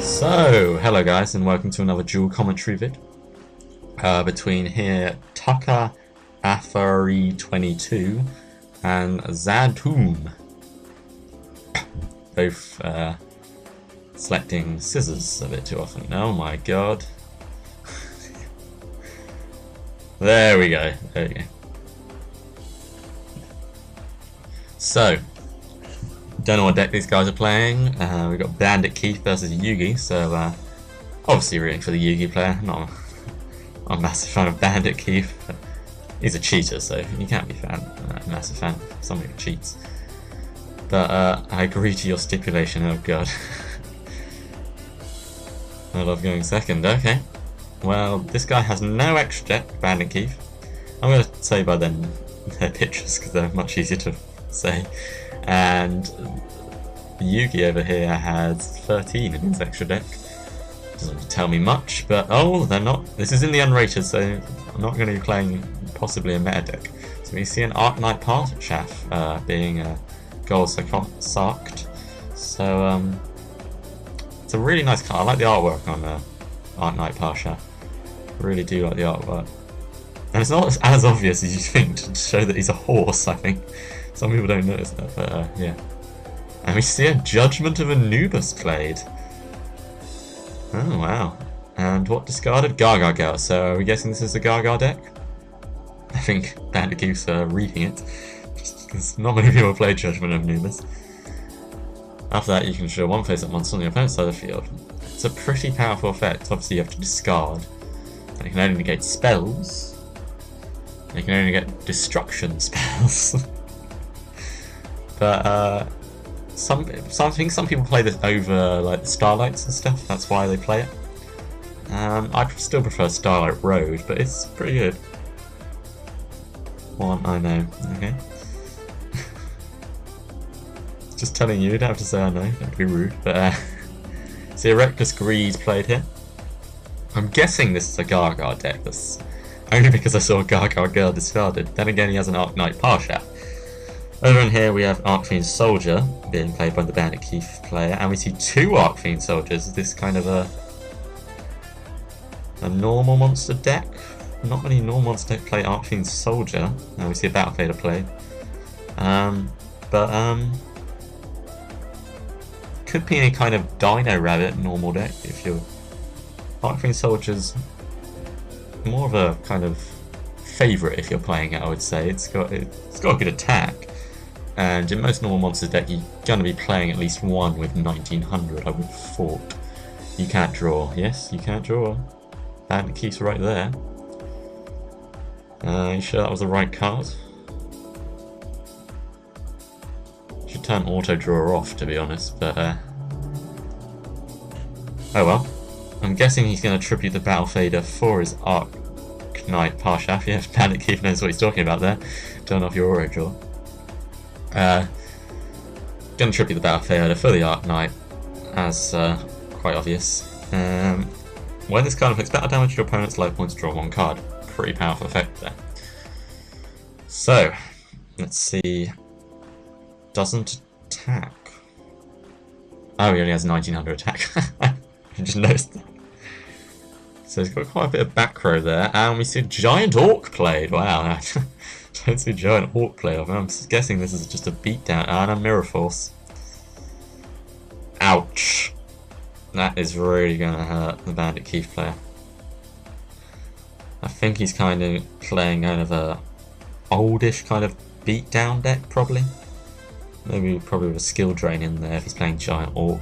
So, hello guys, and welcome to another Duel Commentary vid. Between here, Tucker Afari22 and Xadhoom. Both selecting scissors a bit too often. Oh my god. There we go. There we go. So, don't know what deck these guys are playing. We've got Bandit Keith versus Yugi, so obviously rooting for the Yugi player. Not a massive fan of Bandit Keith. He's a cheater, so you can't be a massive fan of somebody who cheats. But I agree to your stipulation. Oh god. I love going second. Okay. Well, this guy has no extra deck, Bandit Keith. I'm going to say by then their pictures because they're much easier to say. And Yugi over here has 13 in his extra deck. Doesn't tell me much, but oh, they're not. This is in the unrated, so I'm not going to be playing possibly a meta deck. So we see an Arknight Parshath being gold sarked. So it's a really nice card. I like the artwork on Arknight Parshath. Really do like the artwork. And it's not as obvious as you think to show that he's a horse, I think. Some people don't notice that, but yeah. And we see a Judgment of Anubis played. Oh wow. And what discarded? Gaga Girl. So are we guessing this is a Gaga deck? I think Bandit Keith's reading it. Just because not many people play Judgment of Anubis. After that you can show one face-up monster on the opponent's side of the field. It's a pretty powerful effect. Obviously you have to discard. And you can only negate spells. And you can only get destruction spells. But I think some people play this over like the Starlights and stuff. That's why they play it. I still prefer Starlight Road, but it's pretty good. One, I know. Okay. Just telling you, you don't have to say I know. Don't be rude. But see, a Reckless Greed played here. I'm guessing this is a Gaga deck. That's only because I saw Gaga Girl discarded. Then again, he has an Arknight Parshath. Over in here we have Arcfiend Soldier being played by the Bandit Keith player, and we see two Arcfiend Soldiers. Is this kind of a normal monster deck? Not many normal monster decks play Arcfiend Soldier. Now we see a Battle Fader play. Could be any kind of Dino Rabbit normal deck if you're Arcfiend Soldier's more of a kind of favourite if you're playing it, I would say. It's got a good attack. And in most normal monsters deck, you're going to be playing at least one with 1900, I would have thought. You can't draw. Yes, you can't draw. Bandit Keith's right there. You sure that was the right card? Should turn auto draw off, to be honest, but oh well. I'm guessing he's going to tribute the Battle Fader for his Arknight Parshath. Yeah, Bandit Keith knows what he's talking about there. Turn off your auto draw. Gonna tribute the Battle Fader for the Arknight, as quite obvious. When this card inflicts battle damage, your opponent's life points, draw one card. Pretty powerful effect there. So, let's see. Doesn't attack. Oh, he only has 1900 attack. I just noticed that. So he's got quite a bit of back row there, and we see a Giant Orc played. Wow. Don't see Giant Orc play off. I'm guessing this is just a beatdown and a Mirror Force. Ouch. That is really going to hurt the Bandit Keith player. I think he's kind of playing kind of a oldish kind of beatdown deck, probably. Maybe probably with a skill drain in there if he's playing Giant Orc.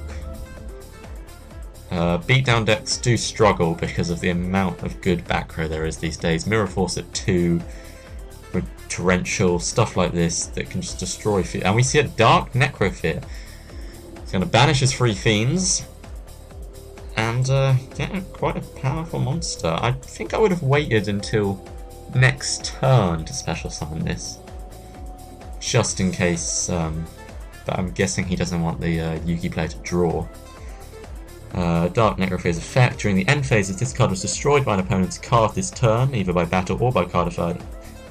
Beatdown decks do struggle because of the amount of good back row there is these days. Mirror Force at 2. With torrential stuff like this that can just destroy fiends. And we see a Dark Necrofear. It's going to banish his 3 fiends and get quite a powerful monster. I think I would have waited until next turn to special summon this, just in case, but I'm guessing he doesn't want the Yugi player to draw. Dark Necrofear's effect: during the end phase, if this card was destroyed by an opponent's card this turn, either by battle or by card effect,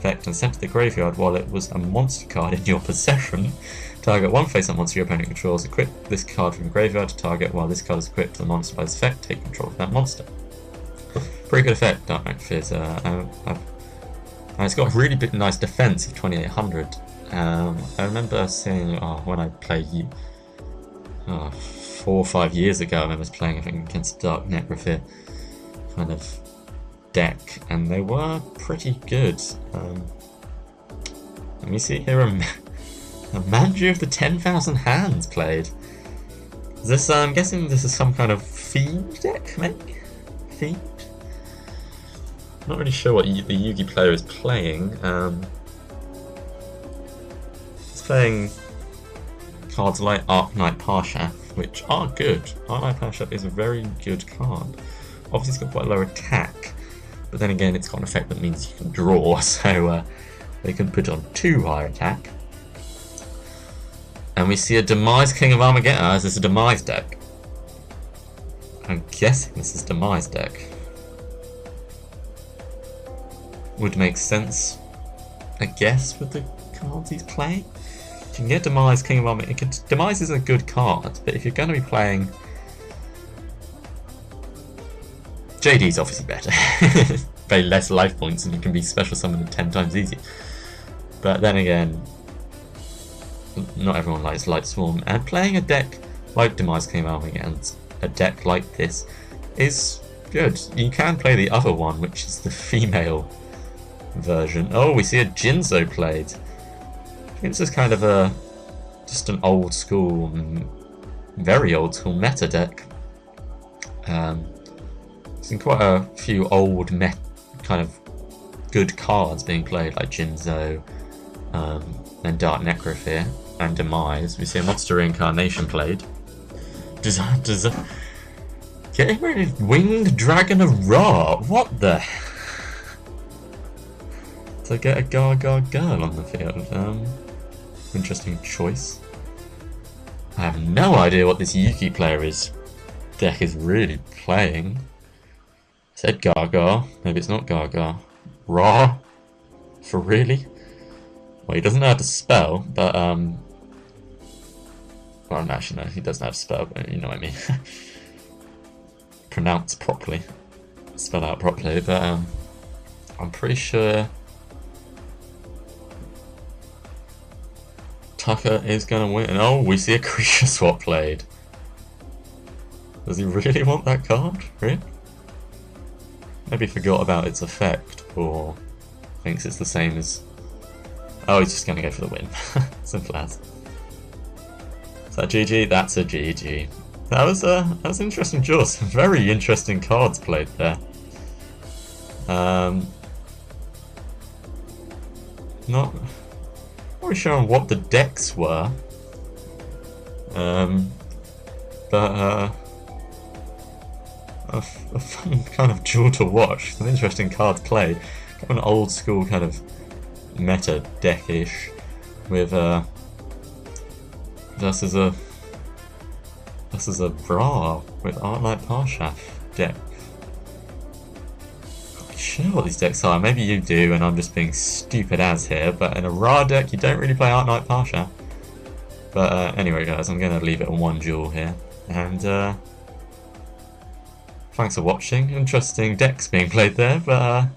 effect and sent to the graveyard while it was a monster card in your possession. Target one face-up monster your opponent controls. Equip this card from the graveyard to target while this card is equipped to the monster by this effect. Take control of that monster. Pretty good effect, Dark Knight Fizz. And it's got a really big, nice defense of 2800. I remember seeing when I played 4 or 5 years ago. I remember playing, I think, against Dark Necrophir kind of deck, and they were pretty good. Let me see here. A Manju of the 10,000 Hands played. Is this? I'm guessing this is some kind of Fiend deck, maybe? Fiend? Not really sure what the Yugi player is playing. He's playing cards like Arknight Parshath, which are good. Arknight Parshath is a very good card. Obviously, it's got quite a low attack, but then again, it's got an effect that means you can draw, so they can put on too high attack. And we see a Demise King of Armageddon. Is this a Demise deck? I'm guessing this is Demise deck. Would make sense, I guess, with the cards he's playing. You can get Demise King of Armageddon. Demise is a good card, but if you're going to be playing... JD's obviously better. Pay less life points and you can be special summoned 10 times easier. But then again, not everyone likes Light Swarm, and playing a deck like Demise King of Armageddon and a deck like this is good. You can play the other one, which is the female version. Oh, we see a Jinzo played. I think this is kind of just an old school, very old school meta deck. There's quite a few old kind of good cards being played, like Jinzo, and Dark Necrophir, and Demise. We see a Monster Reincarnation played. Getting rid of Winged Dragon of Ra. What the? To get a Gaga girl on the field. Interesting choice. I have no idea what this Yugi deck is really playing. I said Gaga. Maybe it's not Gaga. Ra? For really? Well, he doesn't know how to spell, but well, actually no, he doesn't know how to spell, but you know what I mean. Pronounce properly, spell out properly, but I'm pretty sure Tucker is going to win. And oh, we see a creature swap played. Does he really want that card? Really? Maybe forgot about its effect, or thinks it's the same as... Oh, he's just going to go for the win. Simple as. Is that GG? That's a GG. That was an interesting draw. Some very interesting cards played there. Not really sure on what the decks were. But a fun kind of duel to watch. Some interesting cards played. Kind of an old school kind of meta deck-ish with versus a Bra with Arknight Parshath deck. I'm not sure what these decks are. Maybe you do, and I'm just being stupid as here. But in a Ra deck, you don't really play Arknight Parshath. But anyway, guys, I'm going to leave it on one duel here, and thanks for watching. Interesting decks being played there, but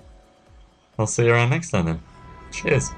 I'll see you around next time then. Cheers.